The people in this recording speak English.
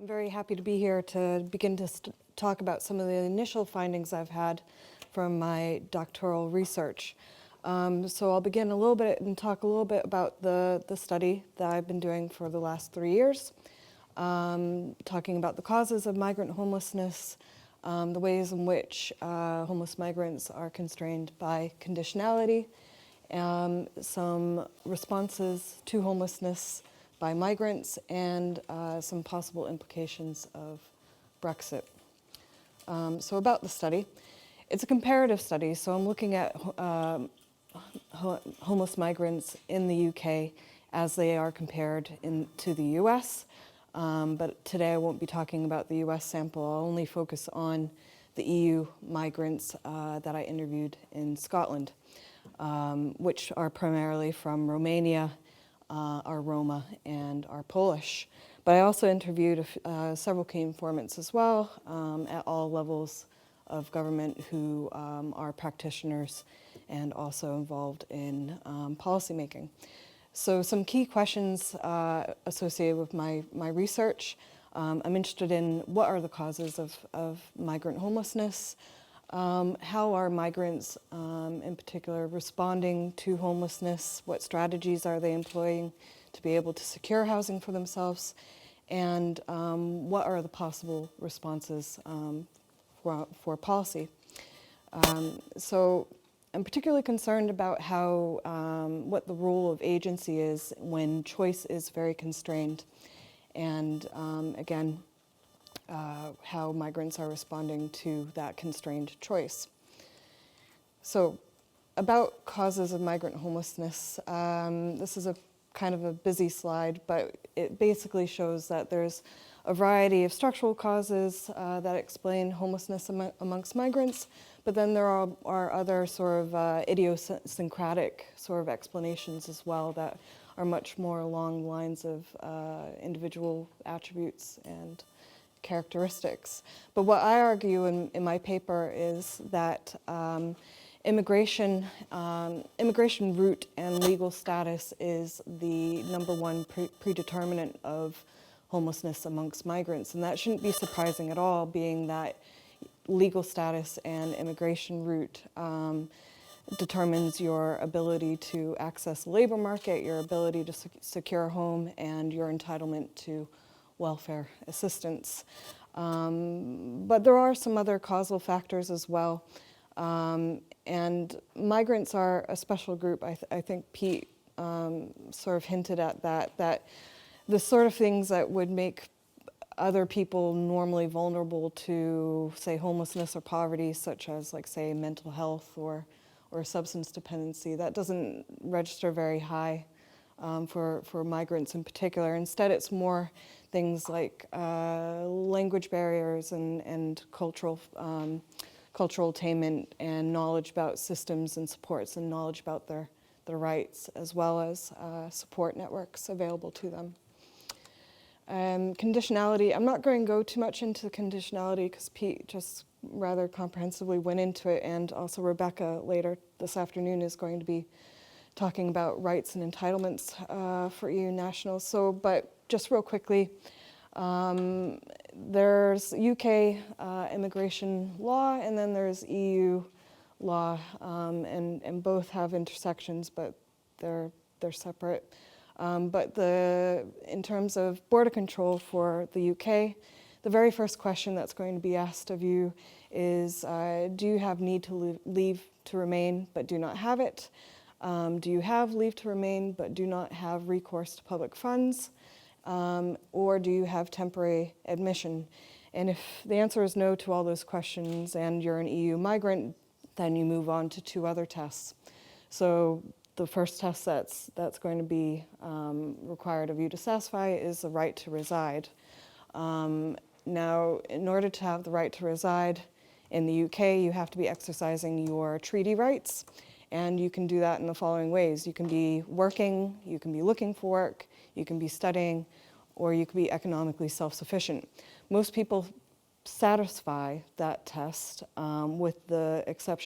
I'm very happy to be here to begin to talk about some of the initial findings I've had from my doctoral research. So I'll begin a little bit and talk a little bit about the study that I've been doing for the last 3 years, talking about the causes of migrant homelessness, the ways in which homeless migrants are constrained by conditionality, some responses to homelessness by migrants, and some possible implications of Brexit. So about the study. It's a comparative study, so I'm looking at homeless migrants in the UK as they are compared to the US. But today I won't be talking about the US sample. I'll only focus on the EU migrants that I interviewed in Scotland, which are primarily from Romania, are Roma, and are Polish. But I also interviewed several key informants as well at all levels of government who are practitioners and also involved in policymaking. So some key questions associated with my research. I'm interested in what are the causes of migrant homelessness, how are migrants in particular responding to homelessness, what strategies are they employing to be able to secure housing for themselves, and what are the possible responses for policy. So I'm particularly concerned about how, what the role of agency is when choice is very constrained, and again, how migrants are responding to that constrained choice. So about causes of migrant homelessness, this is a kind of a busy slide, but it basically shows that there's a variety of structural causes that explain homelessness amongst migrants, but then there are other sort of idiosyncratic sort of explanations as well that are much more along the lines of individual attributes and characteristics. But what I argue in my paper is that immigration route and legal status is the #1 predeterminant of homelessness amongst migrants, and that shouldn't be surprising at all, being that legal status and immigration route determines your ability to access the labor market, your ability to secure a home, and your entitlement to welfare assistance. But there are some other causal factors as well. And migrants are a special group. I think Pete sort of hinted at that the sort of things that would make other people normally vulnerable to, say, homelessness or poverty, such as, like, say, mental health or substance dependency, that doesn't register very high for migrants in particular. Instead, it's more things like language barriers and cultural attainment and knowledge about systems and supports and knowledge about their rights, as well as support networks available to them. Conditionality, I'm not going to go too much into conditionality because Pete just rather comprehensively went into it, and also Rebecca later this afternoon is going to be talking about rights and entitlements for EU nationals. So, but just real quickly, there's UK immigration law, and then there's EU law, and both have intersections, but they're separate. But in terms of border control for the UK, the very first question that's going to be asked of you is, do you have need to leave to remain but do not have it? Do you have leave to remain but do not have recourse to public funds? Or do you have temporary admission? And if the answer is no to all those questions and you're an EU migrant, then you move on to 2 other tests. So the first test that's going to be required of you to satisfy is the right to reside. Now, in order to have the right to reside in the UK, you have to be exercising your treaty rights, and you can do that in the following ways. You can be working, you can be looking for work, you can be studying, or you can be economically self-sufficient. Most people satisfy that test with the exception